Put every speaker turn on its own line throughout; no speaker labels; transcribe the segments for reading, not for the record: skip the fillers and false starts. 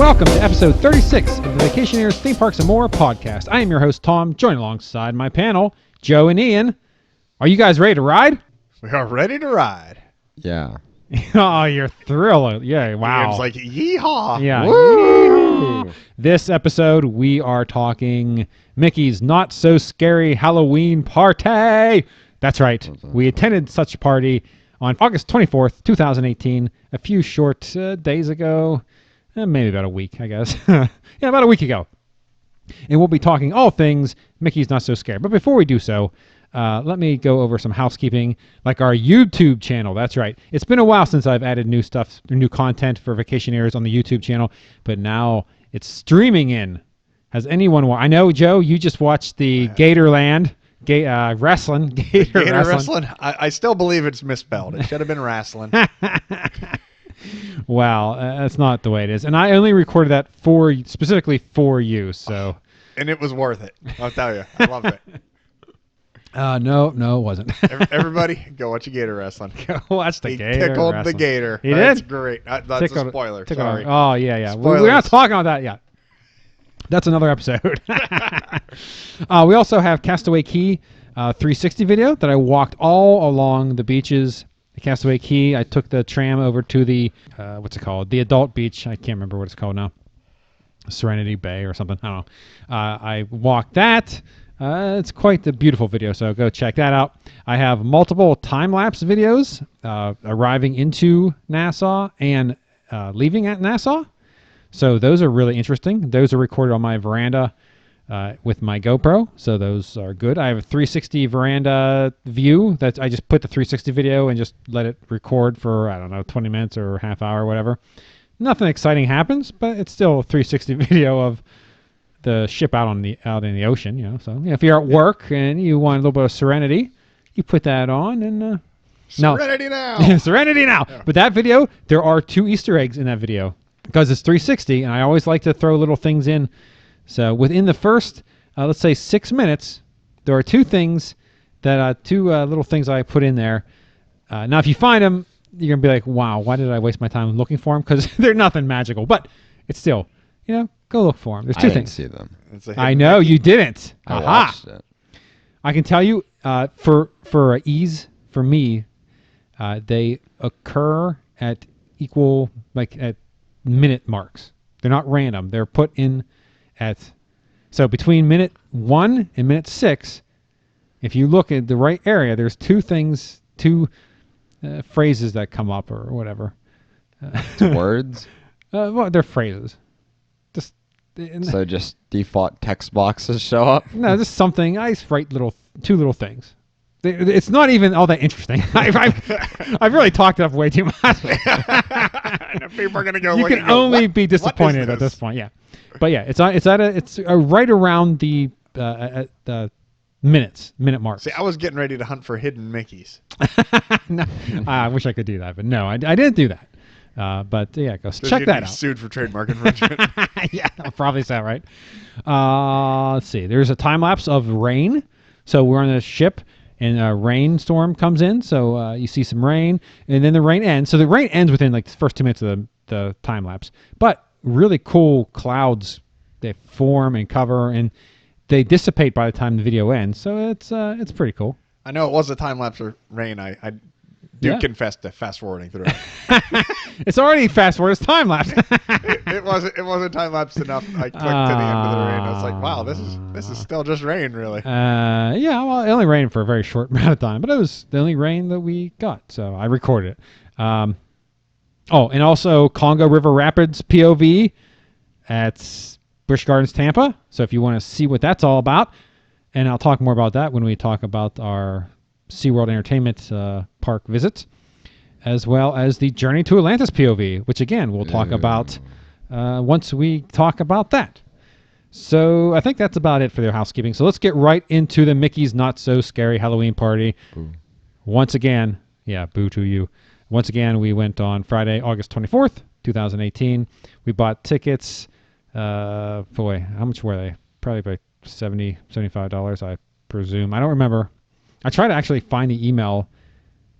welcome to episode 36 of the Vacationeers, Theme Parks, and More podcast. I am your host, Tom, joined alongside my panel, Joe and Ian. Are you guys ready to ride?
We are ready to ride.
Yeah.
Oh, you're thrilled. Yeah, wow.
Ian's like, yeehaw.
Yeah.
Woo!
This episode, we are talking Mickey's Not So Scary Halloween Party. That's right. We attended such a party on August 24th, 2018, a few short days ago. Maybe about a week, I guess. Yeah, about a week ago. And we'll be talking all things Mickey's Not So Scary. But before we do so, let me go over some housekeeping, like our YouTube channel. That's right. It's been a while since I've added new stuff, new content for Vacationeers on the YouTube channel, but now it's streaming in. Has anyone I know, Joe, you just watched the Gatorland wrestling. Gator
wrestling? I still believe it's misspelled. It should have been wrestling.
Wow, that's not the way it is. And I only recorded that specifically for you, so.
And it was worth it. I'll tell you. I loved it.
No, it wasn't.
Everybody, go watch a Gator wrestling.
Go watch the Gator
tickled
wrestling.
the Gator.
He
That's
did?
great. That's a spoiler. Sorry.
Oh, yeah.
Spoilers.
We're not talking about that yet. That's another episode. We also have Castaway Cay 360 video that I walked all along the beaches. The Castaway Cay. I took the tram over to the, what's it called? The adult beach. I can't remember what it's called now. Serenity Bay or something. I don't know. I walked that. It's quite the beautiful video, so go check that out. I have multiple time-lapse videos arriving into Nassau and leaving at Nassau. So those are really interesting. Those are recorded on my veranda with my GoPro, so those are good. I have a 360 veranda view that I just put the 360 video and just let it record for, 20 minutes or half hour or whatever. Nothing exciting happens, but it's still a 360 video of the ship out in the ocean, So if you're at work and you want a little bit of serenity, you put that on and
Serenity now.
Serenity now. Yeah. But that video, there are 2 Easter eggs in that video because it's 360, and I always like to throw little things in. So within the first, let's say 6 minutes, there are 2 things that two little things I put in there. Now, if you find them, you're gonna be like, "Wow, why did I waste my time looking for them?" Because they're nothing magical, but it's still, go look for them. There's 2 things.
I didn't see them.
I know you didn't.
I watched it.
I can tell you, for ease for me, they occur at equal, at minute marks. They're not random. They're put in so between minute 1 and minute 6, if you look at the right area, there's 2 things, 2 phrases that come up or whatever.
Words?
Well, they're phrases.
So just default text boxes show up?
No, just something. I just write 2 little things. It's not even all that interesting. I've really talked it up way too much.
People are gonna go.
You can only be disappointed at this point. Yeah, but yeah, it's right around the minute mark.
See, I was getting ready to hunt for hidden Mickeys.
No, I wish I could do that, but no, I didn't do that. But yeah, go check that out.
Sued for trademark infringement.
Yeah, probably so, right? Let's see. There's a time lapse of rain. So we're on a ship, and a rainstorm comes in. So you see some rain, and then the rain ends. So the rain ends within the first 2 minutes of the time lapse. But really cool clouds, they form and cover, and they dissipate by the time the video ends. So it's pretty cool.
I know it was a time lapse of rain. I do confess to fast forwarding through it.
It's already fast forward. It's time lapse.
it wasn't time lapse enough. I clicked to the end of the rain. I was like, wow, this is still just rain, really.
Yeah, well, it only rained for a very short amount of time, but it was the only rain that we got, so I recorded it. And also Congo River Rapids POV at Busch Gardens, Tampa. So if you want to see what that's all about, and I'll talk more about that when we talk about our SeaWorld Entertainment Park visits, as well as the Journey to Atlantis POV, which again we'll talk about once we talk about that. So I think that's about it for their housekeeping. So let's get right into the Mickey's Not So Scary Halloween Party.
Boo.
Once again, boo to you. Once again, we went on Friday, August 24th, 2018. We bought tickets. Boy, how much were they? Probably about $70, $75, I presume. I don't remember. I tried to actually find the email,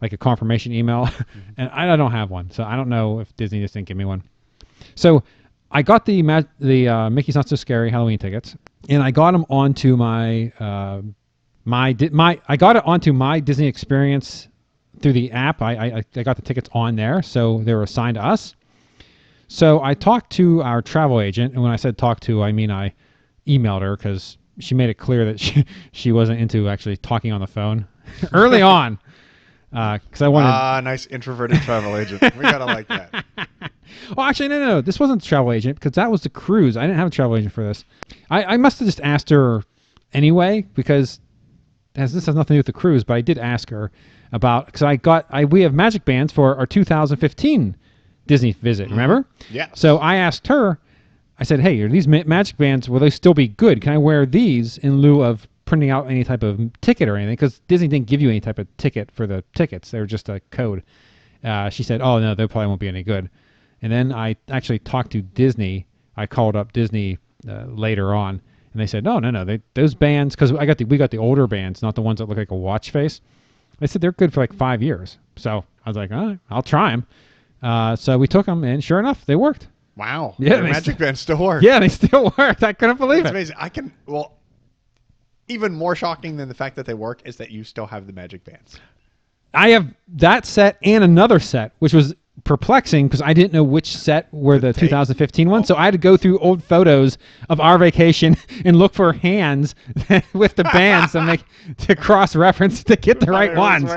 like a confirmation email, and I don't have one. So I don't know if Disney just didn't give me one. So I got the Mickey's Not So Scary Halloween tickets, and I got them onto my I got it onto my Disney Experience through the app. I got the tickets on there, so they were assigned to us. So I talked to our travel agent, and when I said talk to, I mean I emailed her because she made it clear that she wasn't into actually talking on the phone early on. Because I wanted
nice introverted travel agent. We gotta like that.
Well, actually, no. This wasn't the travel agent because that was the cruise. I didn't have a travel agent for this. I must have just asked her anyway because this has nothing to do with the cruise, but I did ask her about because we have magic bands for our 2015 Disney visit. Remember?
Yeah.
So I asked her. I said, "Hey, are these magic bands? Will they still be good? Can I wear these in lieu of printing out any type of ticket or anything?" Because Disney didn't give you any type of ticket for the tickets; they were just a code. She said, "Oh no, they probably won't be any good." And then I actually talked to Disney. I called up Disney later on, and they said, "No, those bands because we got the older bands, not the ones that look like a watch face." They said they're good for like 5 years. So I was like, "All right, I'll try them." So we took them, and sure enough, they worked.
Wow.
Yeah,
Your magic bands still work.
Yeah, they still worked. I couldn't believe
That's
it.
amazing. Even more shocking than the fact that they work is that you still have the magic bands.
I have that set and another set, which was perplexing because I didn't know which set were the 2015 ones. So I had to go through old photos of our vacation and look for hands with the bands to cross-reference to get the right ones.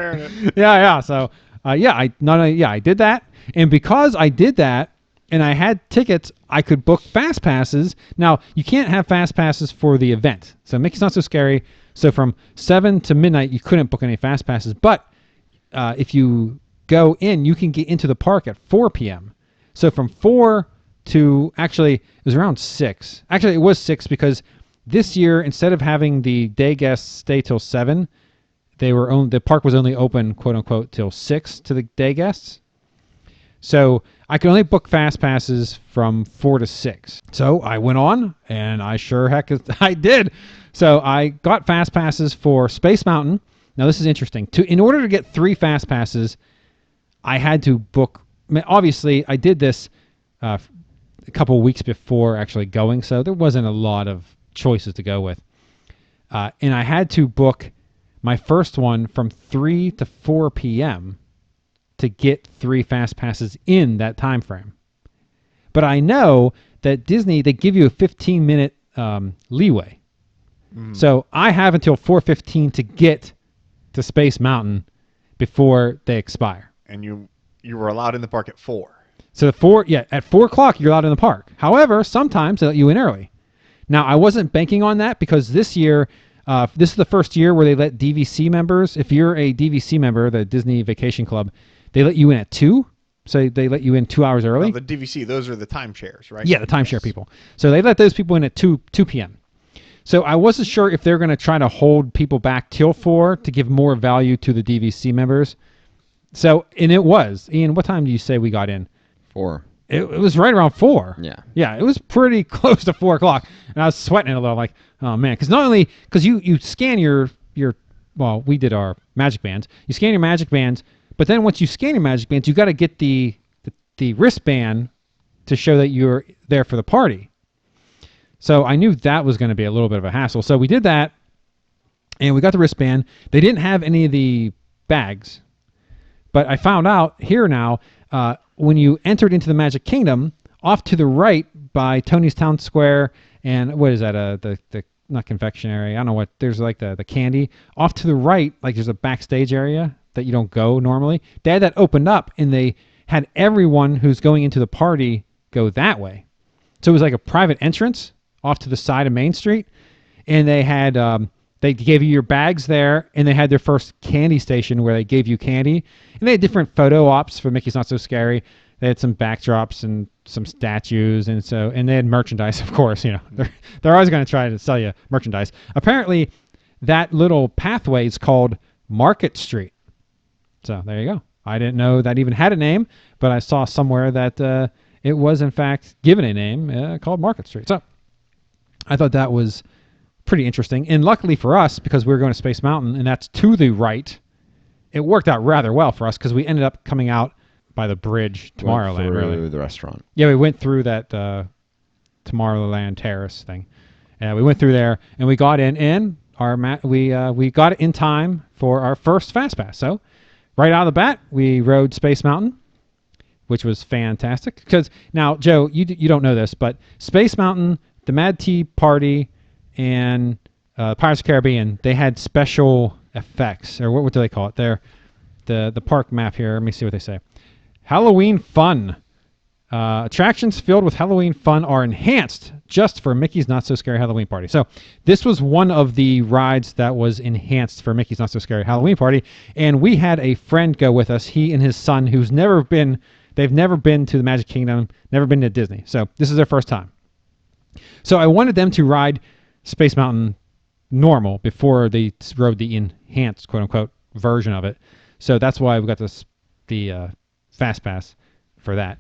Yeah. So I did that, and because I did that, and I had tickets, I could book fast passes. Now you can't have fast passes for the event. So Mickey's Not So Scary. So from 7 to midnight, you couldn't book any fast passes, but if you go in, you can get into the park at 4 p.m. So from 4 to actually it was around 6. Actually, it was 6 because this year instead of having the day guests stay till 7, the park was only open quote unquote till 6 to the day guests. So I could only book fast passes from 4 to 6. So I went on, and I sure heck I did. So I got fast passes for Space Mountain. Now this is interesting. In order to get 3 fast passes, I had to book. Obviously, I did this a couple of weeks before actually going, so there wasn't a lot of choices to go with. And I had to book my first one from 3 to 4 p.m. to get 3 fast passes in that time frame. But I know that Disney, they give you a 15-minute leeway. So I have until 4:15 to get to Space Mountain before they expire.
And you were allowed in the park at 4.
So at 4 o'clock you're allowed in the park. However, sometimes they let you in early. Now I wasn't banking on that because this year, this is the first year where they let DVC members. If you're a DVC member, the Disney Vacation Club, they let you in at 2. So they let you in 2 hours early.
The DVC, those are the timeshares, right?
Yeah, the timeshare people. So they let those people in at 2 p.m. So I wasn't sure if they're going to try to hold people back till 4 to give more value to the DVC members. So, and it was. Ian, what time do you say we got in?
4.
It was right around 4.
Yeah.
Yeah, it was pretty close to 4 o'clock. And I was sweating it a little, like, oh, man. Because not only, because you scan your, well, we did our magic bands. You scan your magic bands, but then once you scan your magic bands, you got to get the wristband to show that you're there for the party. So I knew that was going to be a little bit of a hassle. So we did that, and we got the wristband. They didn't have any of the bags, but I found out here now, when you entered into the Magic Kingdom, off to the right by Tony's Town Square, and what is that? The not confectionery. I don't know what. There's like the candy. Off to the right, like there's a backstage area that you don't go normally. They had that opened up, and they had everyone who's going into the party go that way. So it was like a private entrance off to the side of Main Street, and they had they gave you your bags there, and they had their first candy station where they gave you candy, and they had different photo ops for Mickey's Not So Scary. They had some backdrops and some statues, and they had merchandise, of course. You know, they're always going to try to sell you merchandise. Apparently, that little pathway is called Market Street. So there you go. I didn't know that even had a name, but I saw somewhere that it was in fact given a name called Market Street. So I thought that was pretty interesting. And luckily for us, because we were going to Space Mountain, and that's to the right, it worked out rather well for us because we ended up coming out by the bridge, Tomorrowland, really.
The restaurant.
Yeah, we went through that Tomorrowland Terrace thing. And we went through there, and we got in we got it in time for our first Fast Pass. So right out of the bat, we rode Space Mountain, which was fantastic. Because now, Joe, you don't know this, but Space Mountain, the Mad Tea Party, and Pirates of the Caribbean, they had special effects, or what do they call it? They're the park map here. Let me see what they say. Halloween fun. Attractions filled with Halloween fun are enhanced just for Mickey's Not So Scary Halloween Party. So this was one of the rides that was enhanced for Mickey's Not So Scary Halloween Party, and we had a friend go with us. He and his son, they've never been to the Magic Kingdom, never been to Disney. So this is their first time. So I wanted them to ride Space Mountain normal before they rode the enhanced, quote unquote, version of it. So that's why we got the Fast Pass for that.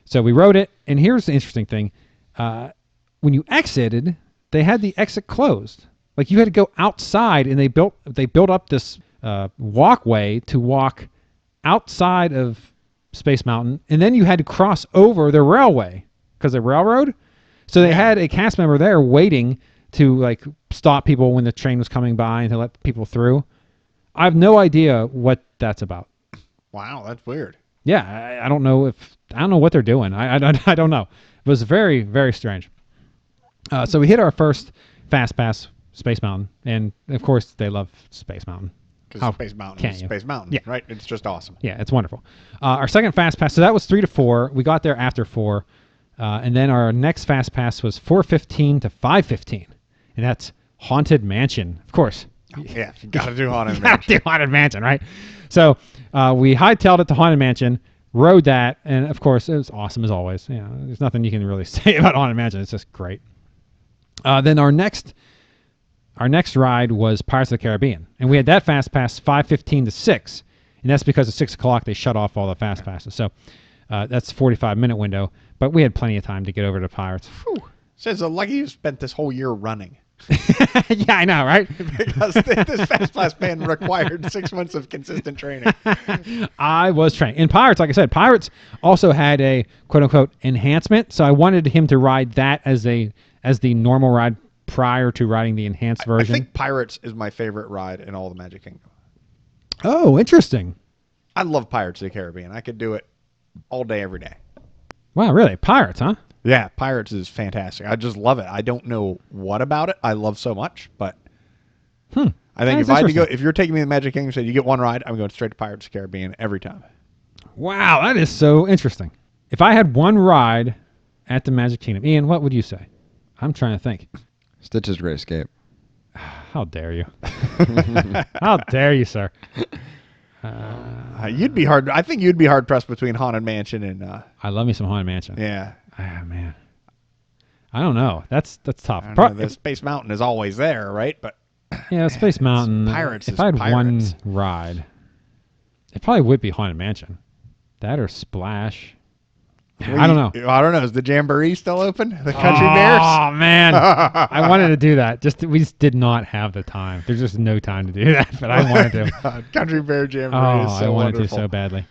So we rode it, and here's the interesting thing. When you exited, they had the exit closed. Like, you had to go outside, and they built up this walkway to walk outside of Space Mountain, and then you had to cross over the railway because the railroad. So they had a cast member there waiting to like stop people when the train was coming by and to let people through. I have no idea what that's about.
Wow, that's weird.
Yeah, I don't know what they're doing. I don't know. It was very, very strange. So we hit our first Fast Pass, Space Mountain, and of course they love Space Mountain.
Because Space Mountain is Space Mountain,
yeah.
Right? It's just awesome.
Yeah, it's wonderful. Our second Fast Pass, so that was 3 to 4. We got there after 4, and then our next Fast Pass was 4:15 to 5:15, and that's Haunted Mansion, of course.
Yeah, you got to do Haunted
Mansion.
Mansion.
Do Haunted Mansion, right? So we hightailed it to Haunted Mansion, rode that, and of course it was awesome as always. You know, there's nothing you can really say about Haunted Mansion. It's just great. Then our next ride was Pirates of the Caribbean, and we had that Fast Pass 5:15 to 6, and that's because at 6 o'clock they shut off all the Fast Passes. So that's a 45-minute window, but we had plenty of time to get over to Pirates.
Whew. Says lucky you spent this whole year running.
Yeah, I know, right?
Because this Fast Pass ban required 6 months of consistent training.
I was trained. In Pirates, like I said, Pirates also had a quote-unquote enhancement, so I wanted him to ride that as the normal ride prior to riding the enhanced version.
I think Pirates is my favorite ride in all the Magic Kingdom.
Oh, interesting.
I love Pirates of the Caribbean. I could do it all day, every day.
Wow, really? Pirates, huh?
Yeah, Pirates is fantastic. I just love it. I don't know what about it I love so much, but I think if you're taking me to the Magic Kingdom and said you get one ride, I'm going straight to Pirates of the Caribbean every time.
Wow, that is so interesting. If I had one ride at the Magic Kingdom, Ian, what would you say? I'm trying to think.
Stitch's Great Escape.
How dare you? How dare you, sir?
I think you'd be hard pressed between Haunted Mansion and.
I love me some Haunted Mansion.
Yeah.
Ah, man. I don't know. That's tough.
The Space Mountain is always there, right? But
yeah, Space Mountain.
Pirates.
If I had one ride, it probably would be Haunted Mansion. That or Splash. I don't know.
I don't know. Is the Jamboree still open? The Country Bears?
Oh, man. I wanted to do that. We just did not have the time. There's just no time to do that, but I wanted to.
God, Country Bear Jamboree is so
I wanted
wonderful.
to so badly.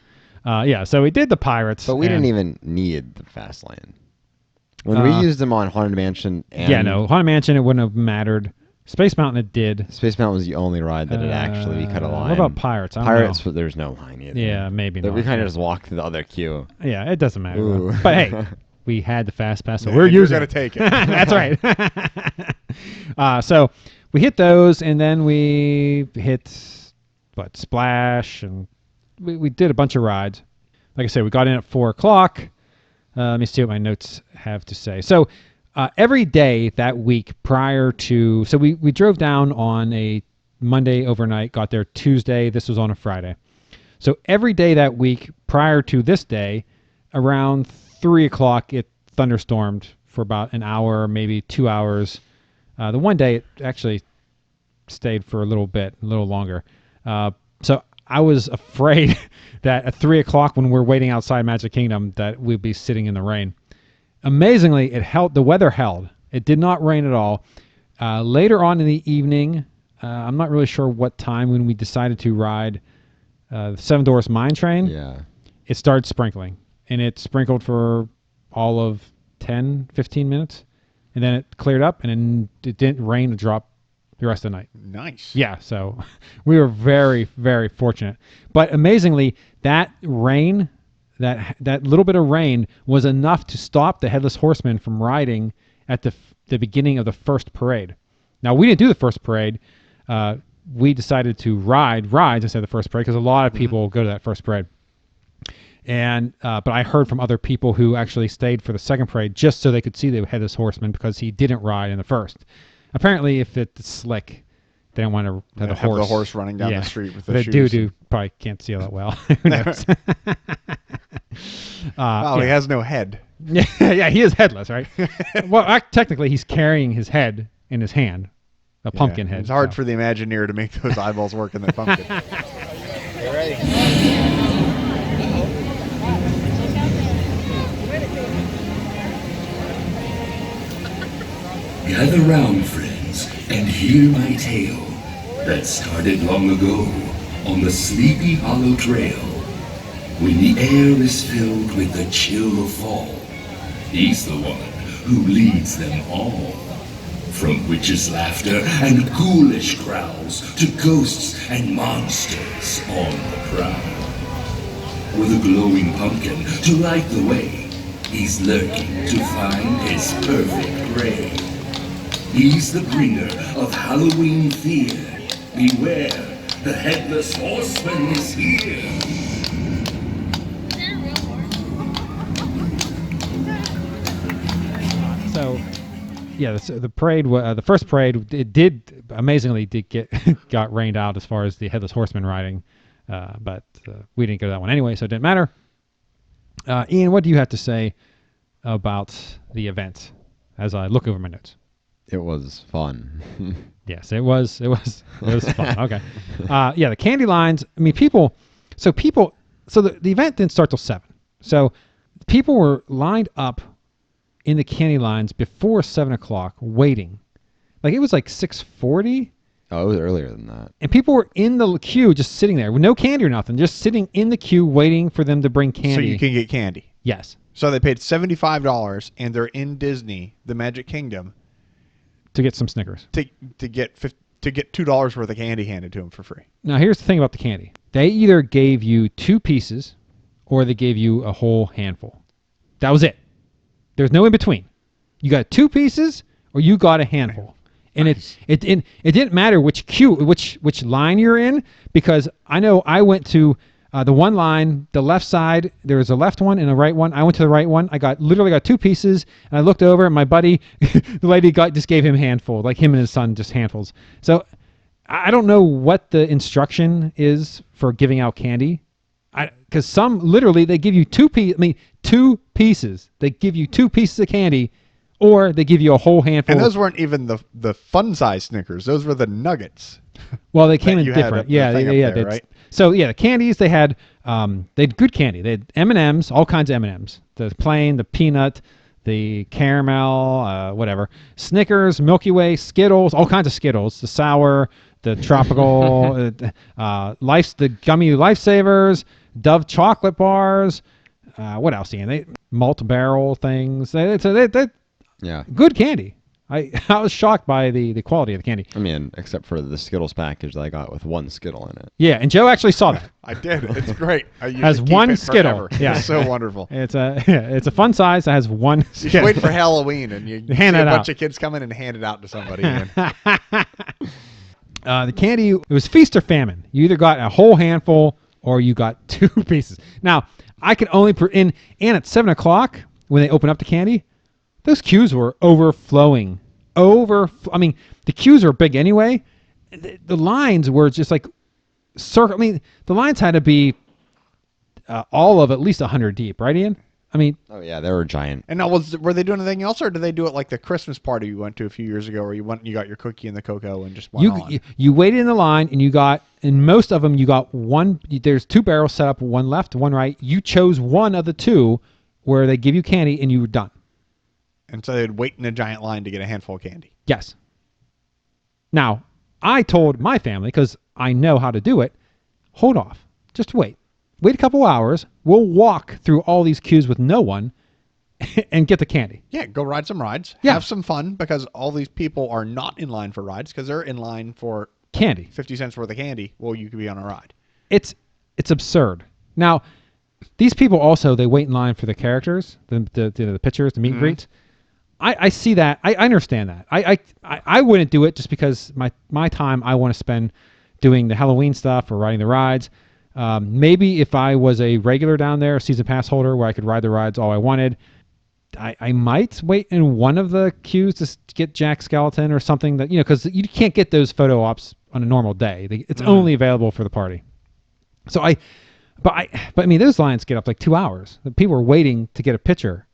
Yeah, so we did the Pirates.
But we didn't even need the fast lane. When we used them on Haunted Mansion and
Haunted Mansion, it wouldn't have mattered. Space Mountain, it did.
Space Mountain was the only ride that we cut a line.
What about Pirates?
Pirates, but there's no line either.
Yeah, maybe not.
We kind of just walked to the other queue.
Yeah, it doesn't matter.
Ooh.
But hey, we had the Fast Pass, so we're using
it. You're going to take it.
That's right. So we hit those, and then we hit, Splash, and we did a bunch of rides. Like I said, we got in at 4 o'clock. Let me see what my notes have to say. So every day that week prior to... So we drove down on a Monday overnight, got there Tuesday. This was on a Friday. So every day that week prior to this day, around 3 o'clock, it thunderstormed for about an hour, maybe 2 hours. The one day it actually stayed for a little longer. So I was afraid that at 3 o'clock when we're waiting outside Magic Kingdom that we'd be sitting in the rain. Amazingly, it held. The weather held. It did not rain at all. Later on in the evening, I'm not really sure what time when we decided to ride the Seven Dwarfs Mine Train.
Yeah.
It started sprinkling, and it sprinkled for all of 10, 15 minutes. and then it cleared up, and then it didn't rain a drop the rest of the night.
Nice.
Yeah, so we were very, very fortunate. But amazingly, that rain, that little bit of rain was enough to stop the Headless Horseman from riding at the beginning of the first parade. Now, we didn't do the first parade. We decided to ride rides instead of the first parade because a lot of people go to that first parade. And but I heard from other people who actually stayed for the second parade just so they could see the Headless Horseman because he didn't ride in the first. Apparently, if it's slick, they don't want to have the horse.
The horse running down the street with the
they
shoes.
do probably can't see all that well. Who knows?
He has no head.
Yeah, he is headless, right? Well, technically, he's carrying his head in his hand, a pumpkin head.
It's hard for the Imagineer to make those eyeballs work in that pumpkin.
You ready?
Gather round, friends, and hear my tale that started long ago on the Sleepy Hollow Trail. When the air is filled with the chill of fall, he's the one who leads them all. From witches' laughter and ghoulish growls to ghosts and monsters on the prowl. With a glowing pumpkin to light the way, he's lurking to find his perfect prey. He's the bringer of Halloween fear. Beware, the Headless Horseman is here.
So, yeah, the parade, the first parade, it did amazingly got rained out as far as the Headless Horseman riding, but we didn't go to that one anyway, so it didn't matter. Ian, what do you have to say about the event as I look over my notes?
It was fun.
Yes, it was fun. Okay. Yeah, the candy lines. I mean, so the event didn't start till 7. So people were lined up in the candy lines before 7 o'clock waiting. Like it was like 6:40.
Oh, it was earlier than that.
And people were in the queue just sitting there with no candy or nothing, just sitting in the queue waiting for them to bring candy.
So you can get candy.
Yes.
So they paid $75 and they're in Disney, the Magic Kingdom,
to get some Snickers.
To get $2 worth of candy handed to them for free.
Now here's the thing about the candy. They either gave you 2 pieces or they gave you a whole handful. That was it. There's no in between. You got 2 pieces or you got a handful. And
nice.
it didn't matter which queue, which line you're in, because I know I went to the one line, the left side, there was a left one and a right one. I went to the right one. I literally got 2 pieces, and I looked over, and my buddy, the lady just gave him a handful, like him and his son, just handfuls. So I don't know what the instruction is for giving out candy, because some literally they give you 2 pieces. They give you 2 pieces of candy, or they give you a whole handful.
And those weren't even the fun size Snickers. Those were the nuggets.
Well, they came in different. Yeah.
There, right?
So yeah, the candies they had good candy. They had M&Ms, all kinds of M&Ms. The plain, the peanut, the caramel, whatever. Snickers, Milky Way, Skittles, all kinds of Skittles. The sour, the tropical, the gummy Lifesavers, Dove chocolate bars. What else? Ian? They malt barrel things.
Yeah.
Good candy. I was shocked by the quality of the candy.
I mean, except for the Skittles package that I got with 1 Skittle in it.
Yeah, and Joe actually saw that.
I did. It's great.
Has 1 Skittle. Yeah,
it's so wonderful.
It's a fun size that has 1
You
Skittle.
wait for Halloween and you
hand
see a
it
bunch
out.
of kids come in and hand it out to somebody.
The candy, it was feast or famine. You either got a whole handful or you got 2 pieces. Now, I could only and at 7 o'clock when they open up the candy, those queues were overflowing. I mean, the queues were big anyway. The lines were just like circle. I mean, the lines had to be all of at least 100 deep, right, Ian? I mean,
oh yeah, they were giant.
And now, were they doing anything else, or did they do it like the Christmas party you went to a few years ago, where you went and you got your cookie and the cocoa and just went on?
You waited in the line, and in most of them, you got 1. There's 2 barrels set up, 1 left, 1 right. You chose one of the 2 where they give you candy, and you were done.
And so they'd wait in a giant line to get a handful of candy.
Yes. Now, I told my family, because I know how to do it, hold off. Just wait. Wait a couple hours. We'll walk through all these queues with no one, and get the candy.
Yeah, go ride some rides.
Yeah.
Have some fun, because all these people are not in line for rides because they're in line for
Candy.
50 cents worth of candy. Well, you could be on a ride.
It's absurd. Now, these people also, they wait in line for the characters, the pictures, the meet and greets. I see that. I understand that. I wouldn't do it just because my time I want to spend doing the Halloween stuff or riding the rides. Maybe if I was a regular down there, a season pass holder where I could ride the rides all I wanted, I might wait in one of the queues to get Jack Skeleton or something that, because you can't get those photo ops on a normal day. It's only available for the party. So but I mean, those lines get up like 2 hours. The people are waiting to get a picture.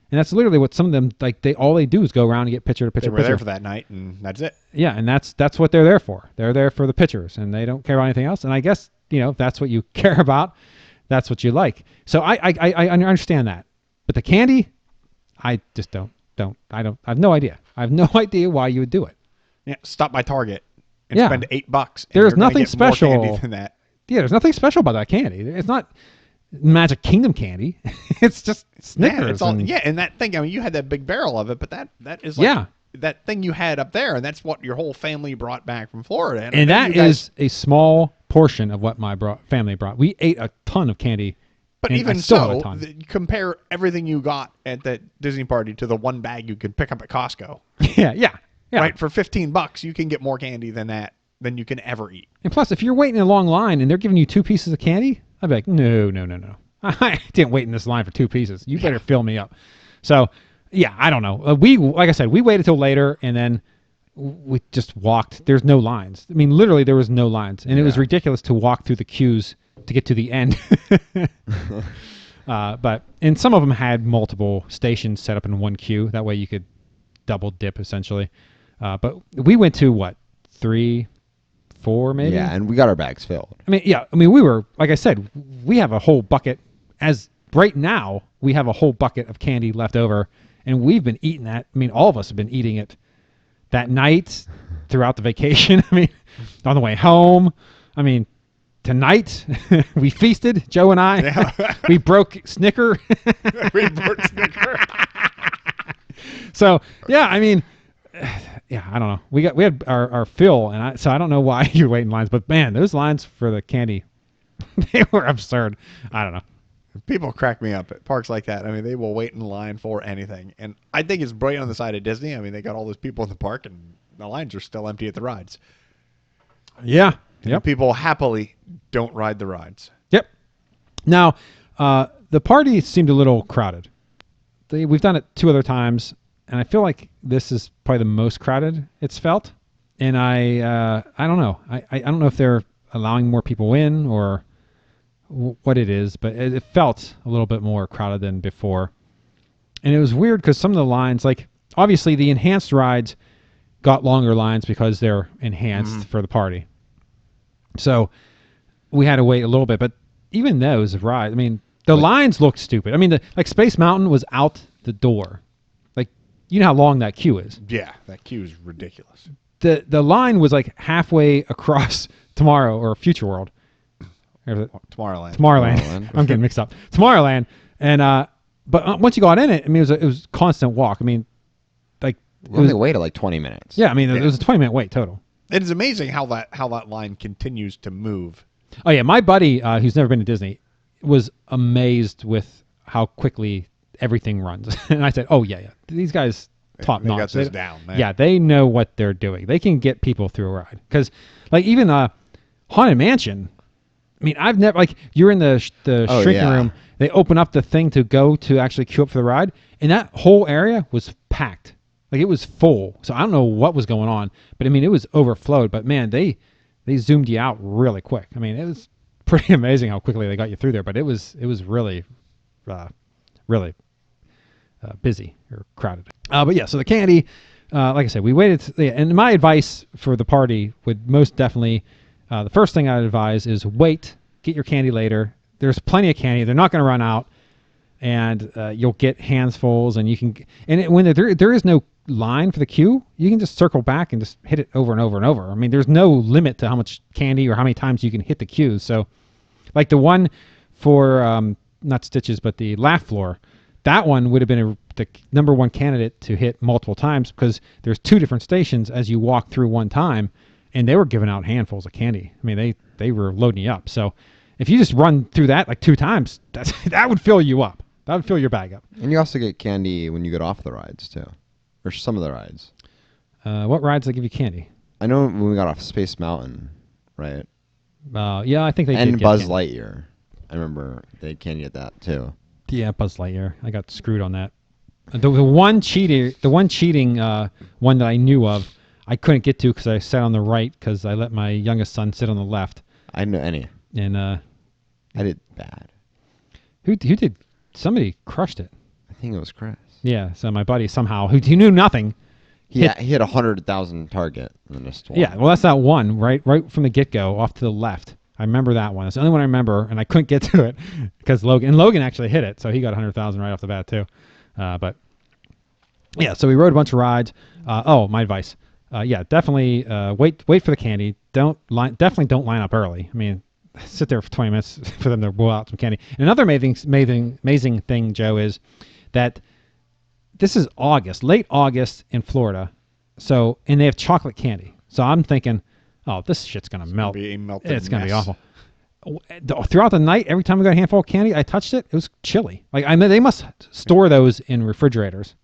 And that's literally what some of them, like, all they do is go around and get picture to picture.
They were there for that night, and that's it.
Yeah, and that's what they're there for. They're there for the pictures, and they don't care about anything else. And I guess, if that's what you care about, that's what you like. So I understand that. But the candy, I just don't. I have no idea. I have no idea why you would do it.
Yeah, stop by Target and spend $8. And
there's
you're gonna
nothing
get more
special
candy than that.
Yeah, there's nothing special about that candy. It's not Magic Kingdom candy. It's just Snickers.
Yeah, it's all, and that thing, I mean, you had that big barrel of it, but that is like that thing you had up there, and that's what your whole family brought back from Florida.
And that is a small portion of what my family brought. We ate a ton of candy.
But even so, compare everything you got at that Disney party to the one bag you could pick up at Costco.
Yeah.
Right? For $15, you can get more candy than you can ever eat.
And plus, if you're waiting in a long line and they're giving you 2 pieces of candy, I'd be like, no. I didn't wait in this line for 2 pieces. You better fill me up. So, yeah, I don't know. Like I said, we waited till later, and then we just walked. There's no lines. I mean, literally, there was no lines. And it was ridiculous to walk through the queues to get to the end. And some of them had multiple stations set up in one queue. That way you could double dip, essentially. But we went to, what, 3, 4 maybe?
Yeah, and we got our bags filled.
I mean, we were, like I said, we have a whole bucket. As right now, we have a whole bucket of candy left over, and we've been eating that. I mean, all of us have been eating it that night throughout the vacation. I mean, on the way home. I mean, tonight we feasted, Joe and I.
Yeah.
We broke Snicker.
We broke Snicker.
So, yeah, I mean, yeah, I don't know. We had our fill, and so I don't know why you're waiting lines, but man, those lines for the candy, they were absurd. I don't know.
People crack me up at parks like that. I mean, they will wait in line for anything, and I think it's brilliant on the side of Disney. I mean, they got all those people in the park, and the lines are still empty at the rides.
Yeah.
Yep. People happily don't ride the rides.
Yep. Now, the party seemed a little crowded. We've done it 2 other times, and I feel like this is probably the most crowded it's felt. And I don't know. I don't know if they're allowing more people in or what it is, but it felt a little bit more crowded than before. And it was weird because some of the lines, like obviously the enhanced rides got longer lines because they're enhanced for the party. So we had to wait a little bit, but even those rides, I mean, the lines looked stupid. I mean, like Space Mountain was out the door. Like, you know how long that queue is.
Yeah, that queue is ridiculous.
The line was like halfway across Tomorrow or Future World. Tomorrowland. I'm getting mixed up. Tomorrowland, and but once you got in it, I mean, it was constant walk. I mean, like
we only waited like 20 minutes.
Yeah, I mean, it was a 20-minute wait total.
It is amazing how that line continues to move.
Oh yeah, my buddy who's never been to Disney was amazed with how quickly everything runs, and I said, "Oh yeah, these guys top notch.
They got this down, man.
Yeah, they know what they're doing. They can get people through a ride because, like, even Haunted Mansion. I mean, I've never you're in the shrinking room. They open up the thing to go to actually queue up for the ride, and that whole area was packed. Like, it was full. So I don't know what was going on, but I mean, it was overflowed. But man, they zoomed you out really quick. I mean, it was pretty amazing how quickly they got you through there. But it was really, really busy or crowded. But yeah, so the candy, like I said, we waited. And my advice for the party would most definitely. The first thing I'd advise is wait, get your candy later. There's plenty of candy. They're not going to run out, and you'll get handsfuls. And you can, when there is no line for the queue, you can just circle back and just hit it over and over and over. I mean, there's no limit to how much candy or how many times you can hit the queue. So, like the one for not Stitches, but the Laugh Floor, that one would have been the number one candidate to hit multiple times because there's 2 different stations as you walk through one time, and they were giving out handfuls of candy. I mean, they were loading you up. So if you just run through that like 2 times, that would fill you up. That would fill your bag up.
And you also get candy when you get off the rides too, or some of the rides.
What rides they give you candy?
I know when we got off Space Mountain, right?
Yeah, I think they did.
And
get
Buzz
candy.
Lightyear. I remember they had candy at that too.
Yeah, Buzz Lightyear. I got screwed on that. The one cheating one that I knew of, I couldn't get to because I sat on the right because I let my youngest son sit on the left.
I didn't know any.
And
I did bad.
Who did? Somebody crushed it.
I think it was Chris.
Yeah. So my buddy somehow who knew nothing.
He hit 100,000 target in this one.
Yeah. Well, that's that one right from the get go off to the left. I remember that one. It's the only one I remember, and I couldn't get to it because Logan actually hit it, so he got 100,000 right off the bat too. But yeah, so we rode a bunch of rides. My advice, definitely wait for the candy. Definitely don't line up early. I mean, sit there for 20 minutes for them to blow out some candy. And another amazing thing, Joe, is that this is late August in Florida, and they have chocolate candy. So I'm thinking, oh, this shit's gonna melt. It's gonna be awful. Throughout the night, every time we got a handful of candy, I touched it. It was chilly. Like I mean, they must store those in refrigerators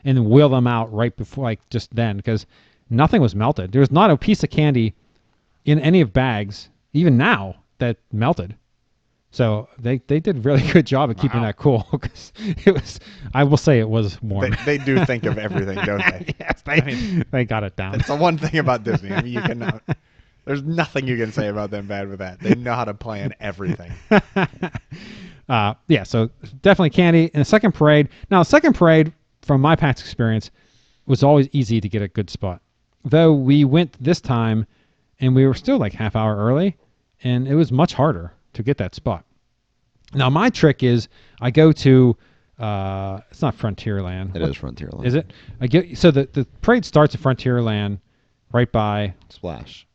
and then wheel them out right before, like just then, because nothing was melted. There was not a piece of candy in any of bags, even now, that melted. So they did a really good job of keeping that cool. Because it was, I will say, it was warm.
They do think of everything, don't they?
Yes, they got it down.
It's the one thing about Disney. I mean, you cannot. There's nothing you can say about them bad with that. They know how to plan everything.
So definitely candy. And the second parade. Now, the second parade, from my past experience, was always easy to get a good spot. Though we went this time, and we were still like half hour early, and it was much harder to get that spot. Now, my trick is I go to, it's not Frontierland.
It is Frontierland.
Is it? So the parade starts at Frontierland right by
Splash.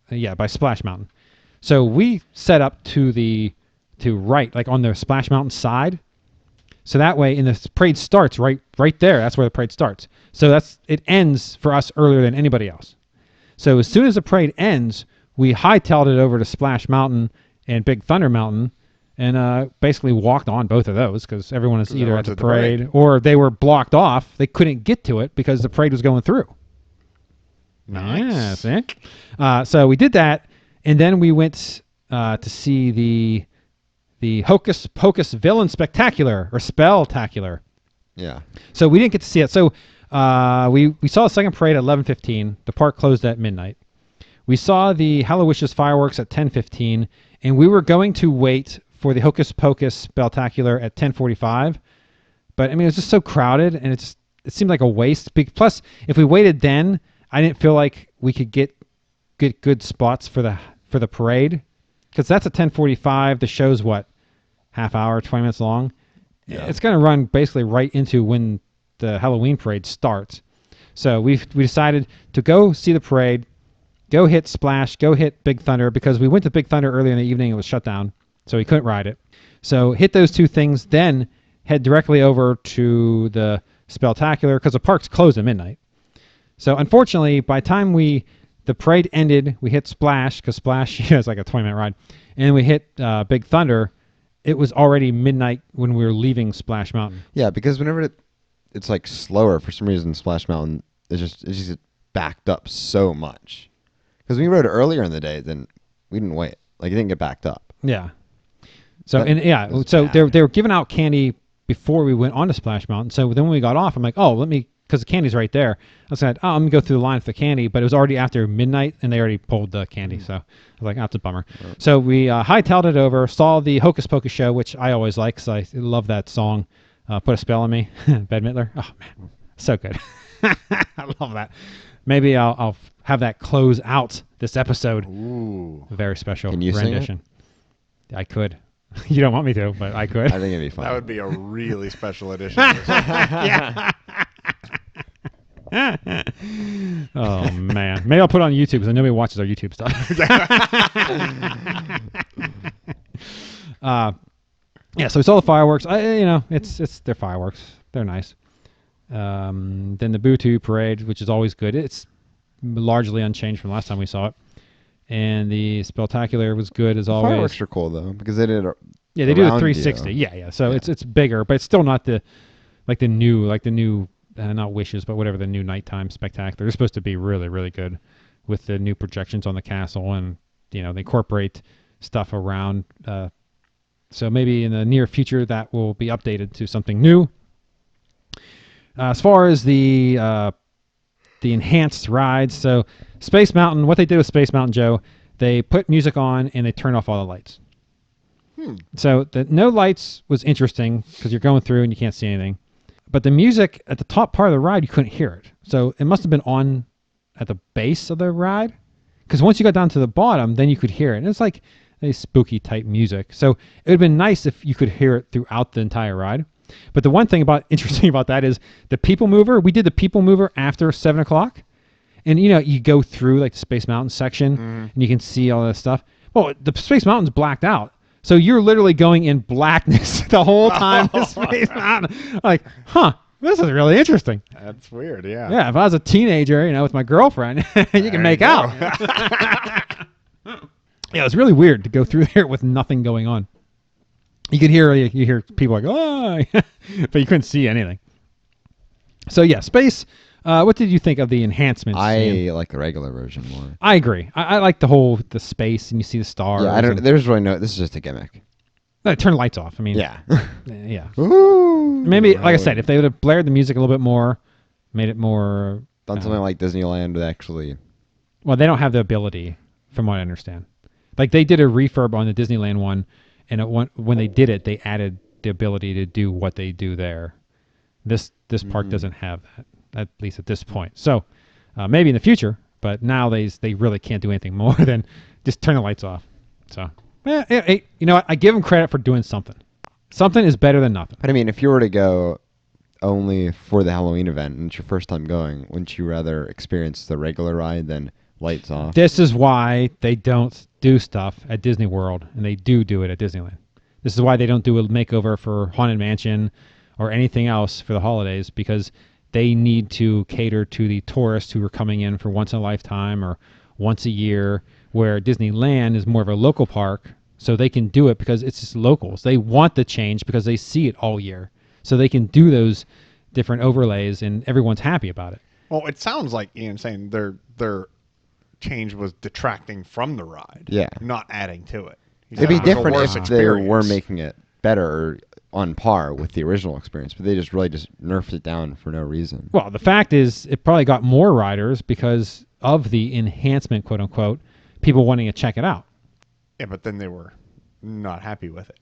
By Splash Mountain. So we set up to right, like on the Splash Mountain side. So that way, and the parade starts right there. That's where the parade starts. So it ends for us earlier than anybody else. So as soon as the parade ends, we hightailed it over to Splash Mountain and Big Thunder Mountain, and basically walked on both of those because everyone is either at the parade or they were blocked off. They couldn't get to it because the parade was going through.
Nice.
So we did that, and then we went to see the Hocus Pocus Villain Spectacular or Spelltacular.
Yeah.
So we didn't get to see it. So we saw the second parade at 11:15. The park closed at midnight. We saw the Hallowishes fireworks at 10:15, and we were going to wait for the Hocus Pocus Spectacular at 10:45. But I mean, it was just so crowded, and it seemed like a waste. Plus, if we waited then, I didn't feel like we could get good spots for the parade, because that's at 10:45. The show's what, half hour, 20 minutes long. Yeah. It's going to run basically right into when the Halloween parade starts. So we decided to go see the parade, go hit Splash, go hit Big Thunder, because we went to Big Thunder earlier in the evening. It was shut down, so we couldn't ride it. So hit those two things, then head directly over to the Spectacular, because the park's closed at midnight. So unfortunately, by the time the parade ended, we hit Splash, because Splash is like a 20-minute ride, and we hit Big Thunder. It was already midnight when we were leaving Splash Mountain.
Yeah, because whenever it's like slower for some reason, Splash Mountain it's just backed up so much. Because when we rode earlier in the day, then we didn't wait. Like it didn't get backed up.
Yeah. So
bad.
they were giving out candy before we went on to Splash Mountain. So then when we got off, I'm like, because the candy's right there. I said, I'm going to go through the line for the candy, but it was already after midnight, and they already pulled the candy. So I was like, that's a bummer. Right. So we hightailed it over, saw the Hocus Pocus show, which I always like, because I love that song, Put a Spell on Me, Bette Midler. Oh, man, so good. I love that. Maybe I'll have that close out this episode.
Ooh.
Very special
Can you
rendition.
Sing it?
I could. You don't want me to, but I could.
I think it'd be fun.
That would be a really special edition.
Yeah. Oh man, maybe I'll put it on YouTube because nobody watches our YouTube stuff. Yeah, so we saw the fireworks. It's their fireworks. They're nice. Then the Boo-Too parade, which is always good. It's largely unchanged from last time we saw it. And the Spectacular was good as always.
Fireworks are cool though because they did.
Yeah, they do the
around
360.
you.
Yeah. So it's bigger, but it's still not the new not Wishes, but whatever the new nighttime Spectacular. They're supposed to be really, really good with the new projections on the castle, and they incorporate stuff around. So maybe in the near future that will be updated to something new. As far as the enhanced rides, so Space Mountain, what they did with Space Mountain, Joe, they put music on and they turned off all the lights. So the no lights was interesting because you're going through and you can't see anything. But the music at the top part of the ride, you couldn't hear it. So it must have been on at the base of the ride, because once you got down to the bottom, then you could hear it. And it's like a spooky type music. So it would have been nice if you could hear it throughout the entire ride. But the one thing interesting about that is the People Mover. We did the People Mover after 7 o'clock. And, you go through like the Space Mountain section and you can see all this stuff. Well, the Space Mountain's blacked out. So you're literally going in blackness the whole time to Space Mountain. Like, this is really interesting.
That's weird, yeah.
Yeah, if I was a teenager, with my girlfriend, you can make out. Yeah, it's really weird to go through there with nothing going on. You could hear people like, oh, but you couldn't see anything. So yeah, space. What did you think of the enhancements?
I like the regular version more.
I agree. I like the space and you see the stars.
Yeah, there's really this is just a gimmick.
Turn the lights off. I mean,
yeah.
Yeah.
Ooh,
Maybe, like I said, if they would have blared the music a little bit more, made it more...
done something like Disneyland would actually...
Well, they don't have the ability, from what I understand. Like, they did a refurb on the Disneyland one, and when they did it, they added the ability to do what they do there. This park doesn't have that, at least at this point. So, maybe in the future, but now they really can't do anything more than just turn the lights off. So... Hey, you know what? I give them credit for doing something. Something is better than nothing.
But I mean, if you were to go only for the Halloween event and it's your first time going, wouldn't you rather experience the regular ride than lights off?
This is why they don't do stuff at Disney World, and they do it at Disneyland. This is why they don't do a makeover for Haunted Mansion or anything else for the holidays, because they need to cater to the tourists who are coming in for once in a lifetime or once a year, where Disneyland is more of a local park, so they can do it because it's just locals. They want the change because they see it all year. So they can do those different overlays, and everyone's happy about it.
Well, it sounds like Ian saying their change was detracting from the ride, not adding to it.
It'd be different if they were
experience.
making it better or on par with the original experience, but they just nerfed it down for no reason.
Well, the fact is, it probably got more riders because of the enhancement, quote unquote, people wanting to check it out.
Yeah, but then they were not happy with it.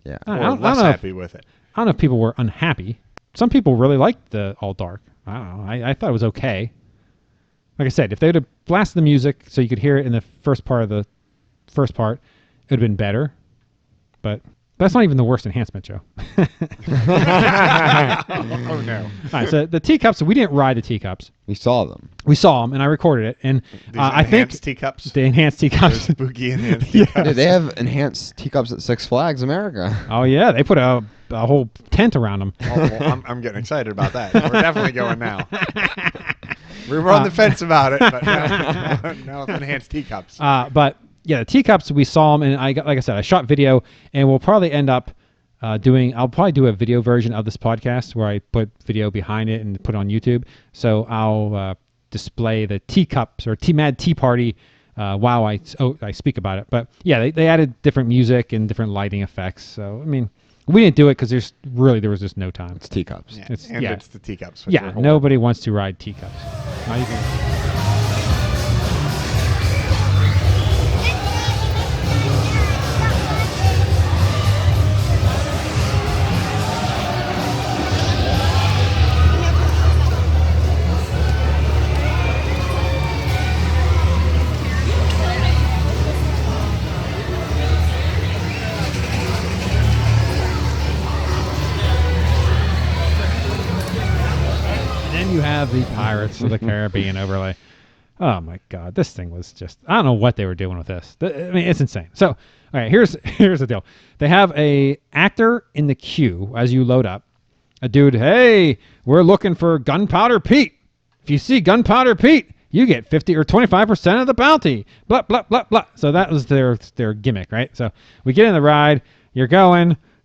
Yeah.
Or less happy with it.
I don't know if people were unhappy. Some people really liked the all dark. I don't know. I thought it was okay. Like I said, if they would have blasted the music so you could hear it in the first part, it would have been better. But that's not even the worst enhancement, Joe.
Oh, no.
All right, so the teacups, we didn't ride the teacups.
We saw them.
We saw them, and I recorded it. And I think
teacups.
the enhanced teacups.
Those spooky enhanced teacups.
Dude, they have enhanced teacups at Six Flags America.
Oh yeah, they put a whole tent around them.
Oh, well, I'm getting excited about that. We're definitely going now. We were on the fence about it, but now it's enhanced teacups.
But yeah, the teacups, we saw them, and like I said, I shot video, and we'll probably end up I'll probably do a video version of this podcast where I put video behind it and put it on YouTube. So I'll display the teacups or Mad Tea Party while I speak about it. But yeah, they added different music and different lighting effects. So I mean, we didn't do it because there was just no time.
It's teacups.
Yeah,
It's
the teacups. which
Yeah,
are horrible.
nobody wants to ride teacups. Not even. You have the Pirates of the Caribbean overlay. Oh my God, this thing was just—I don't know what they were doing with this. I mean, it's insane. So, all right, here's the deal. They have a actor in the queue as you load up. A dude, hey, we're looking for Gunpowder Pete. If you see Gunpowder Pete, you get 50 or 25% of the bounty. Blah blah blah blah. So that was their gimmick, right? So we get in the ride. You're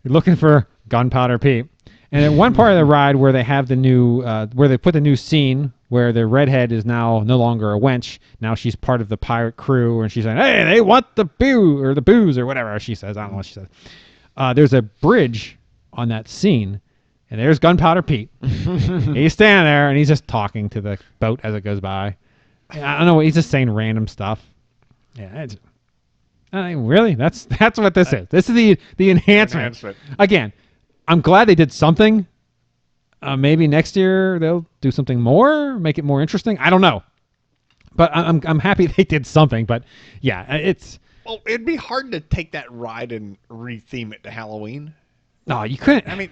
looking for Gunpowder Pete. And at one part of the ride where they have the new, where they put the new scene where the redhead is now no longer a wench. Now she's part of the pirate crew, and she's saying, "Hey, they want the booze or whatever she says." I don't know what she says. There's a bridge on that scene, and there's Gunpowder Pete. He's standing there, and he's just talking to the boat as it goes by. I don't know. He's just saying random stuff. Yeah, really? That's what this is. This is the enhancement. Again. I'm glad they did something. Maybe next year they'll do something more, make it more interesting. I don't know, but I'm happy they did something. But yeah,
it'd be hard to take that ride and retheme it to Halloween.
No, you couldn't.
I mean,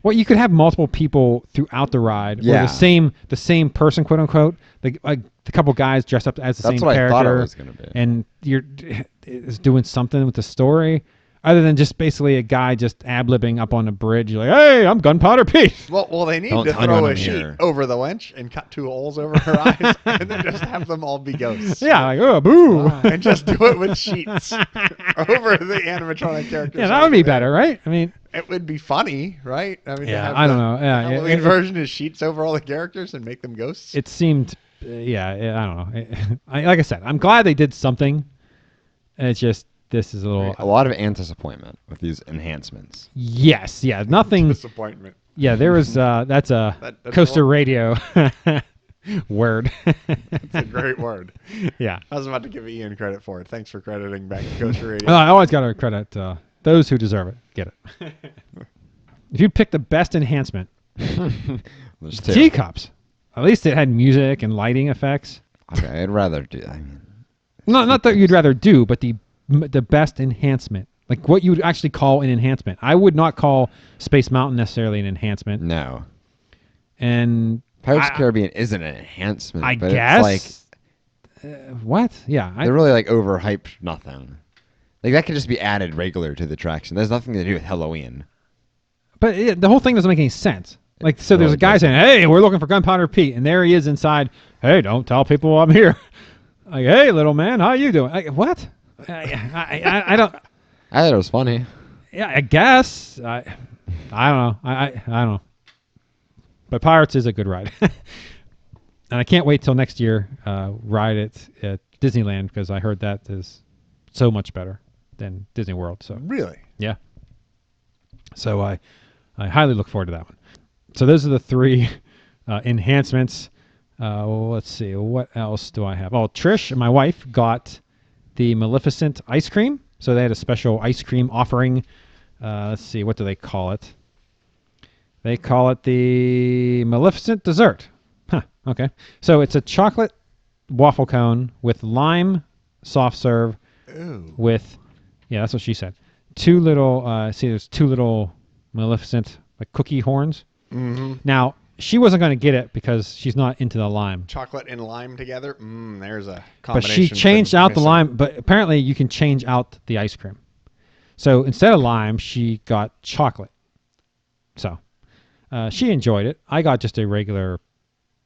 Well, you could have multiple people throughout the ride, or the same person, quote unquote. Like the couple guys dressed up as the same character.
That's what I thought it was going to be.
And is doing something with the story. Other than just basically a guy just ad-libbing up on a bridge. You're like, hey, I'm Gunpowder Pete.
Well, they need to throw a sheet over the wench and cut 2 holes over her eyes and then just have them all be ghosts.
Yeah, like, oh, boo.
And just do it with sheets over the animatronic characters.
Yeah, that would be better, right? I mean,
it would be funny, right? I mean,
I don't know. Yeah,
Halloween version is sheets over all the characters and make them ghosts.
It seemed, I don't know. Like I said, I'm glad they did something. It's just, this is a
lot of disappointment with these enhancements.
Yes, yeah, nothing.
Disappointment.
Yeah, there was. That's a Coaster Radio word.
It's a great word.
Yeah,
I was about to give Ian credit for it. Thanks for crediting back to Coaster Radio.
I always got to credit those who deserve it. Get it. If you pick the best enhancement, teacups. At least it had music and lighting effects.
Okay, I'd rather do. I mean,
not that you'd rather do, but the best enhancement, like what you would actually call an enhancement. I would not call Space Mountain necessarily an enhancement.
No.
And
Pirates of the Caribbean isn't an enhancement.
I
but
guess. It's like, what? Yeah.
They're really like overhyped nothing. Like that could just be added regular to the attraction. There's nothing to do with Halloween.
But the whole thing doesn't make any sense. Like, so there's a guy saying, hey, we're looking for Gunpowder Pete. And there he is inside. Hey, don't tell people I'm here. Like, hey, little man, how you doing? Like, what? I don't.
I thought it was funny.
Yeah, I guess. I don't know. I don't know. But Pirates is a good ride, and I can't wait till next year. Ride it at Disneyland because I heard that is so much better than Disney World. So
really,
yeah. So I highly look forward to that one. So those are the 3 enhancements. Let's see. What else do I have? Oh, Trish, my wife, got the Maleficent ice cream. So they had a special ice cream offering. Let's see. What do they call it? They call it the Maleficent Dessert. Huh. Okay. So it's a chocolate waffle cone with lime soft serve.
Ooh.
With, yeah, that's what she said. 2 little, there's 2 little Maleficent like cookie horns.
Mm-hmm.
Now, she wasn't going to get it because she's not into the lime.
Chocolate and lime together? There's a
But
combination.
she changed out the lime, but apparently you can change out the ice cream. So instead of lime, she got chocolate. So she enjoyed it. I got just a regular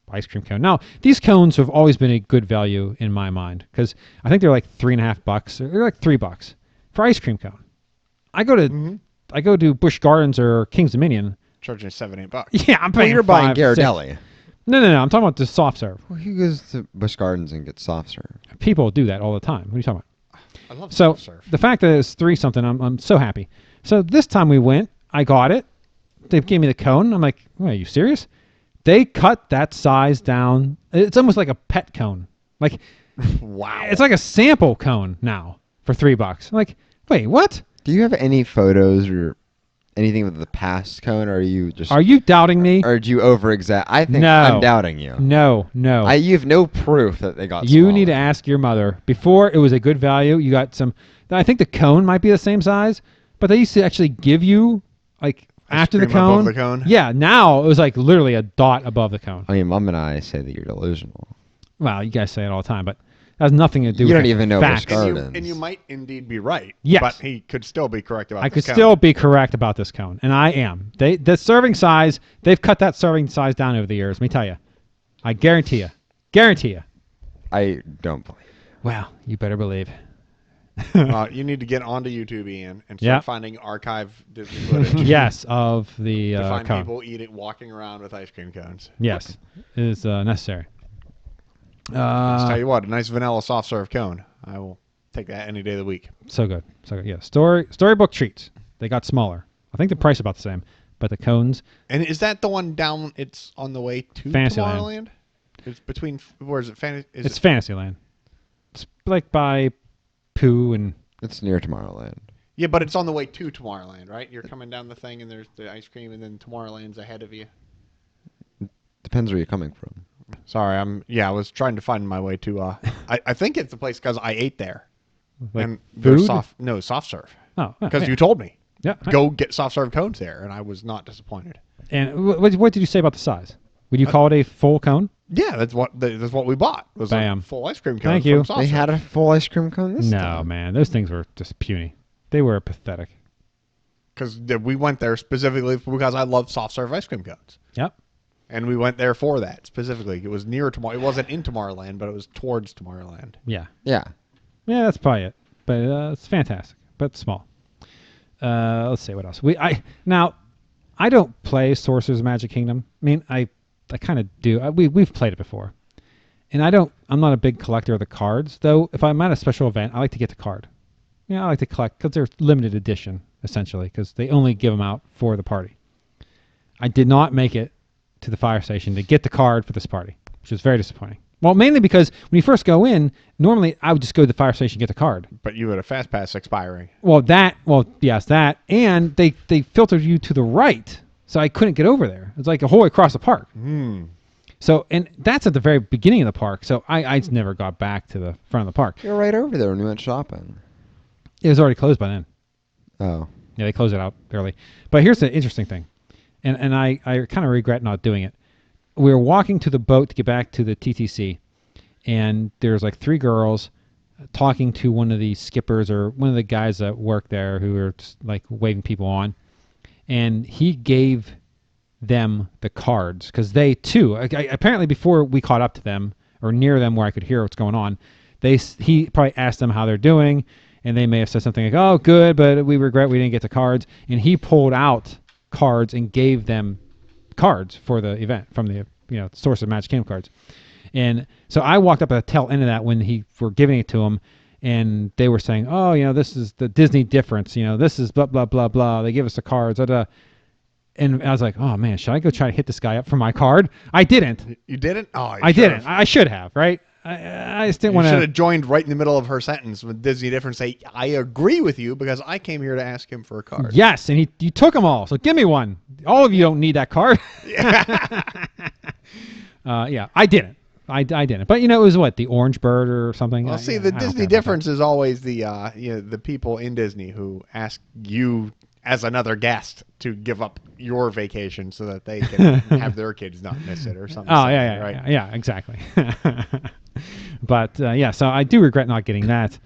ice cream cone. Now, these cones have always been a good value in my mind because I think they're like $3.50 or they're like $3 for ice cream cone. I go to Busch Gardens or King's Dominion.
Charging $7-8.
Yeah, I'm paying.
You're buying Ghirardelli.
No. I'm talking about the soft serve.
Well, he goes to Busch Gardens and gets soft serve.
People do that all the time. What are you talking about?
I love
So
soft serve.
the fact that it's 3 something, I'm so happy. So this time we went, I got it. They gave me the cone. I'm like, are you serious? They cut that size down. It's almost like a pet cone. Like,
wow.
It's like a sample cone now for $3. I'm like, wait, what?
Do you have any photos or anything with the past cone, or are you just?
Are you doubting me?
Or do you over-exaggerate? I think
No.
I'm doubting you.
No.
You have no proof that they got.
You
smaller.
need to ask your mother. Before, it was a good value. You got some. I think the cone might be the same size, but they used to actually give you like after the
cream above
cone.
the cone?
Yeah. Now it was like literally a dot above the cone.
I mean, Mom and I say that you're delusional.
Well, you guys say it all the time, but it has nothing to do
You
with
don't
the
even know
facts.
which gardens.
And you might indeed be right.
Yes.
But he could still be correct about
I
this
could
cone.
still be correct about this cone, and I am. The serving size, they've cut that serving size down over the years. Let me tell you. I guarantee you. Guarantee you.
I don't believe.
Well, you better believe.
You need to get onto YouTube, Ian, and start
Yep.
finding archive Disney footage.
Yes, of the
To find
cone.
people walking around with ice cream cones.
Yes, is necessary.
I'll tell you what, a nice vanilla soft serve cone. I will take that any day of the week.
So good. So good. Yeah. Storybook treats. They got smaller. I think the price is about the same, but the cones.
And is that the one down? It's on the way to
Fantasyland.
Tomorrowland. It's between. Where is it?
It's Fantasyland. It's like by Pooh and.
It's near Tomorrowland.
Yeah, but it's on the way to Tomorrowland, right? You're coming down the thing, and there's the ice cream, and then Tomorrowland's ahead of you.
Depends where you're coming from.
Sorry, I was trying to find my way to. I think it's the place because I ate there.
Like
and they're
food?
soft serve.
Oh,
Because
yeah.
you told me.
Yeah.
Go get soft serve cones there, and I was not disappointed.
And what did you say about the size? Would you call it a full cone?
Yeah, that's what we bought. Was
Bam.
a full ice cream cone.
Thank you.
From soft
They
serve.
had a full ice cream cone this
No,
time.
man. Those things were just puny. They were pathetic.
Because we went there specifically because I love soft serve ice cream cones.
Yep.
And we went there for that specifically. It was near Tomorrow. It wasn't in Tomorrowland, but it was towards Tomorrowland.
Yeah.
Yeah.
Yeah, that's probably it. But it's fantastic, but small. Let's see what else. Now, I don't play Sorcerer's Magic Kingdom. I mean, I kind of do. We've played it before, and I'm not a big collector of the cards. Though, if I'm at a special event, I like to get the card. Yeah, I like to collect because they're limited edition essentially because they only give them out for the party. I did not make it to the fire station to get the card for this party, which was very disappointing. Well, mainly because when you first go in, normally I would just go to the fire station and get the card.
But you had a fast pass expiring.
Yes, that, and they filtered you to the right, so I couldn't get over there. It's like a whole way across the park. So, and that's at the very beginning of the park, so I just never got back to the front of the park.
You're right over there when we went shopping.
It was already closed by then.
Oh.
Yeah, they closed it out early. But here's the interesting thing, and I kind of regret not doing it. We were walking to the boat to get back to the TTC, and there's like three girls talking to one of the skippers or one of the guys that work there who were just like waving people on, and he gave them the cards because they too apparently before we caught up to them or near them where I could hear what's going on, he probably asked them how they're doing, and they may have said something like, "Oh, good, but we regret we didn't get the cards," and he pulled out cards and gave them cards for the event from the Source of Magic Kingdom cards. And so I walked up at the tail end of that when we're giving it to him, and they were saying, "Oh, this is the Disney difference. This is blah blah blah blah. They give us the cards." And I was like, "Oh man, should I go try to hit this guy up for my card?" I didn't.
You didn't? Oh,
I didn't. I should have, right? I just didn't want
You should
to.
have joined right in the middle of her sentence with Disney difference. Say, "I agree with you because I came here to ask him for a card."
Yes, and you took them all. So give me one. All of you don't need that card. Yeah, I didn't. I didn't. But it was what, the orange bird or something.
Well, see, the
I don't care
Disney
about
difference is always the the people in Disney who ask you as another guest to give up your vacation so that they can have their kids not miss it or something.
Oh yeah,
right?
yeah, exactly. But yeah, so I do regret not getting that.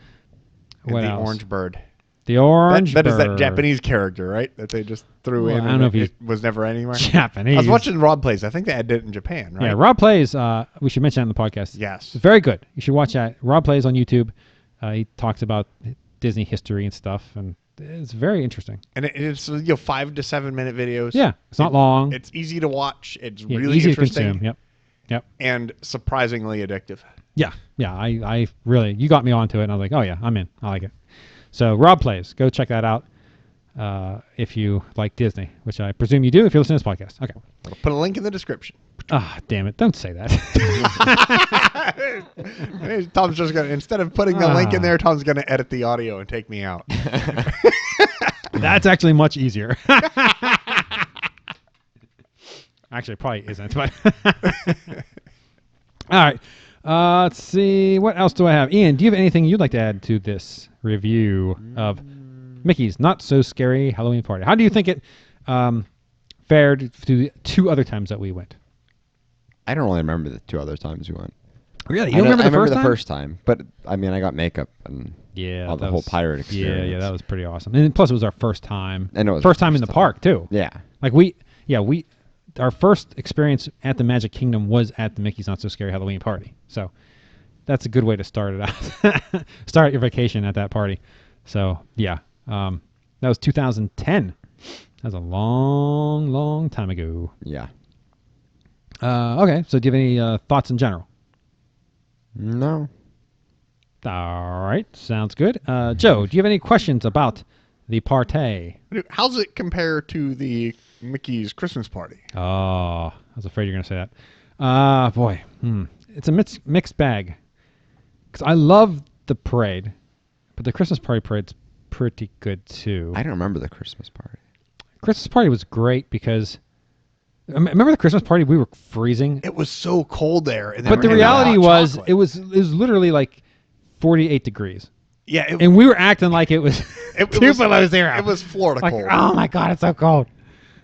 And
What
the
else?
orange bird.
The orange
That is that
bird.
Japanese character, right? That they just threw
Well,
in.
I don't
and
know if
it was never anywhere.
Japanese.
I was watching Rob Plays. I think they did it in Japan, right?
Yeah, Rob Plays. We should mention that in the podcast.
Yes.
It's very good. You should watch that. Rob Plays on YouTube. He talks about Disney history and stuff, and it's very interesting.
And it's 5 to 7 minute videos.
Yeah, it's not long.
It's easy to watch. It's
Yeah,
really
easy
interesting.
to consume. Yep.
And surprisingly addictive.
Yeah. I really, you got me onto it, and I was like, oh yeah, I'm in. I like it. So Rob Plays. Go check that out if you like Disney, which I presume you do if you're listening to this podcast. Okay.
I'll put a link in the description.
Ah, damn it! Don't say that.
Tom's just gonna, instead of putting the link in there, Tom's gonna edit the audio and take me out.
That's actually much easier. Actually, it probably isn't. But all right. Let's see. What else do I have? Ian, do you have anything you'd like to add to this review of Mickey's Not So Scary Halloween Party? How do you think it fared to the two other times that we went?
I don't really remember the two other times we went.
Really? You remember
I
the
remember
first
the
time?
first time, but I mean, I got makeup and
Yeah,
all the
that
whole
was-
pirate experience.
Yeah, that was pretty awesome. And plus, it was our first time.
I know it was
first
our
time in
first
the
time.
park too.
Yeah.
Like our first experience at the Magic Kingdom was at the Mickey's Not So Scary Halloween party. So that's a good way to start it out. Start your vacation at that party. So yeah, that was 2010. That was a long, long time ago.
Yeah.
Okay, so do you have any thoughts in general?
No.
All right, sounds good. Joe, do you have any questions about the party?
How's it compare to the Mickey's Christmas party?
Oh, I was afraid you were going to say that. Boy, it's a mixed bag. Because I love the parade, but the Christmas party parade's pretty good too.
I don't remember the Christmas party.
Christmas party was great because remember the Christmas party? We were freezing.
It was so cold there. And
But the
they were
reality
having hot
was
chocolate.
it was literally like 48 degrees.
Yeah,
And we were acting like it was
it
two
was-
below zero.
It was Florida
like,
cold.
oh my God, it's so cold.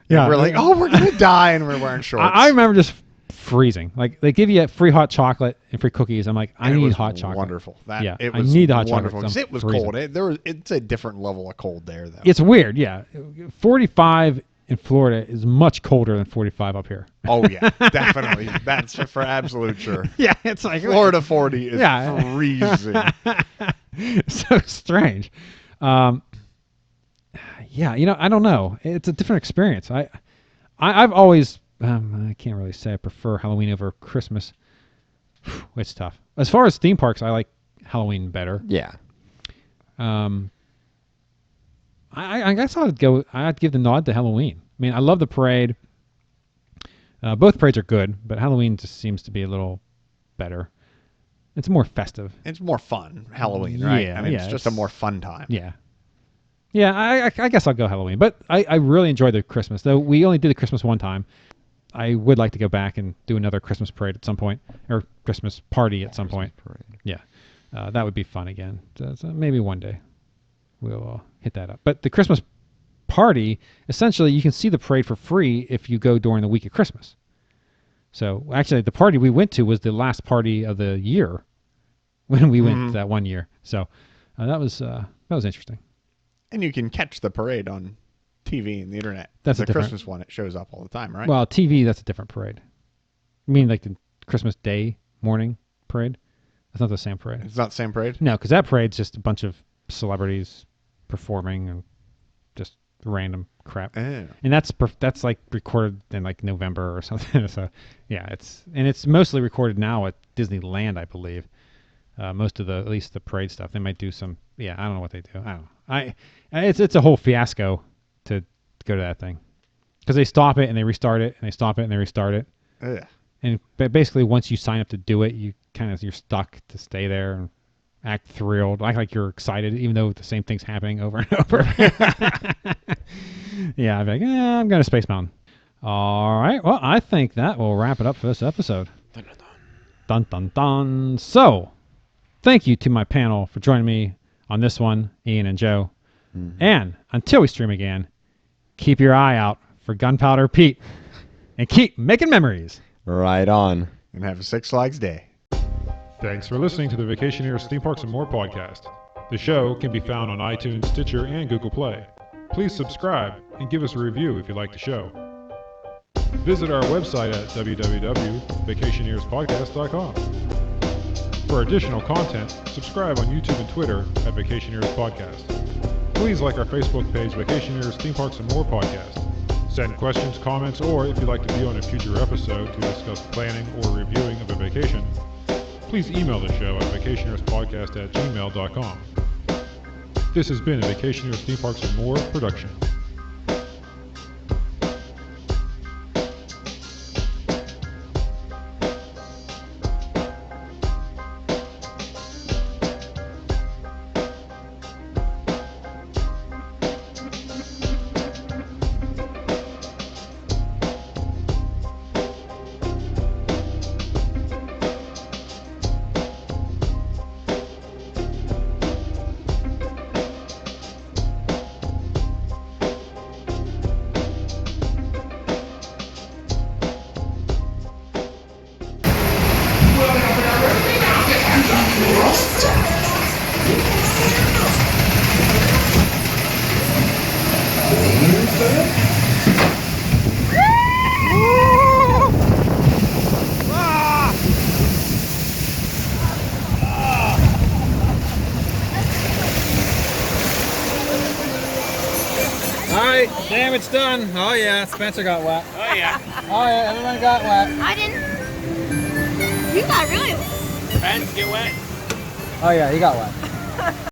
Yeah.
We're like, oh, we're gonna die, and we're wearing shorts.
I remember just freezing. Like they give you free hot chocolate and free cookies. I'm like, I
And it
need
was
hot chocolate.
Wonderful.
Yeah,
it
I
was
need the hot chocolate
wonderful.
'cause
'Cause
I'm
it was
freezing.
cold. It's a different level of cold there, though.
It's weird, yeah. 45 in Florida is much colder than 45 up here.
Oh yeah, definitely. That's for absolute sure.
Yeah, it's like
Florida 40 is
Yeah.
freezing.
so strange. Yeah, I don't know. It's a different experience. I've always I can't really say I prefer Halloween over Christmas. It's tough. As far as theme parks, I like Halloween better.
Yeah.
I guess I'd give the nod to Halloween. I mean, I love the parade. Both parades are good, but Halloween just seems to be a little better. It's more festive.
It's more fun, Halloween, right?
Yeah,
I mean,
yeah,
it's just a
it's-
more fun time.
Yeah. Yeah, I guess I'll go Halloween. But I really enjoyed the Christmas. Though we only did the Christmas one time. I would like to go back and do another Christmas parade at some point. Or Christmas party at some point.
Parade.
Yeah. That would be fun again. So maybe one day we'll hit that up. But the Christmas party, essentially, you can see the parade for free if you go during the week of Christmas. So actually, the party we went to was the last party of the year when we went that one year. So that was interesting.
And you can catch the parade on TV and the internet.
That's a
the
different-
Christmas one. It shows up all the time, right?
Well, TV, that's a different parade. You mean like the Christmas Day morning parade? That's not the same parade.
it's not the same parade.
No, because that parade's just a bunch of celebrities performing and just random crap.
Oh.
And that's like recorded in like November or something. So yeah, it's mostly recorded now at Disneyland, I believe. Most of at least the parade stuff. They might do some. Yeah, I don't know what they do. I don't know. It's a whole fiasco to go to that thing because they stop it and they restart it and they stop it and they restart it.
Ugh.
And basically, once you sign up to do it, you're stuck to stay there and act thrilled, act like you're excited, even though the same thing's happening over and over. Yeah, I'd be like, I'm going to Space Mountain. All right. Well, I think that will wrap it up for this episode. Dun, dun, dun. Dun, dun, dun. So, thank you to my panel for joining me on this one, Ian and Joe.
Mm-hmm.
And until we stream again, keep your eye out for Gunpowder Pete and keep making memories.
Right on.
And have a Six Flags day.
Thanks for listening to the Vacationeers, Theme Parks, and More podcast. The show can be found on iTunes, Stitcher, and Google Play. Please subscribe and give us a review if you like the show. Visit our website at www.vacationeerspodcast.com. For additional content, subscribe on YouTube and Twitter at Vacationeers Podcast. Please like our Facebook page, Vacationeers, Theme Parks, and More podcast. Send questions, comments, or if you'd like to be on a future episode to discuss planning or reviewing of a vacation, please email the show at vacationeerspodcast@gmail.com. This has been a Vacationeers, Theme Parks, and More production.
it's done. Oh yeah, Spencer got wet.
Oh yeah.
Oh yeah, everyone got wet.
I didn't. You got really.
Pants get wet.
Oh yeah, he got wet.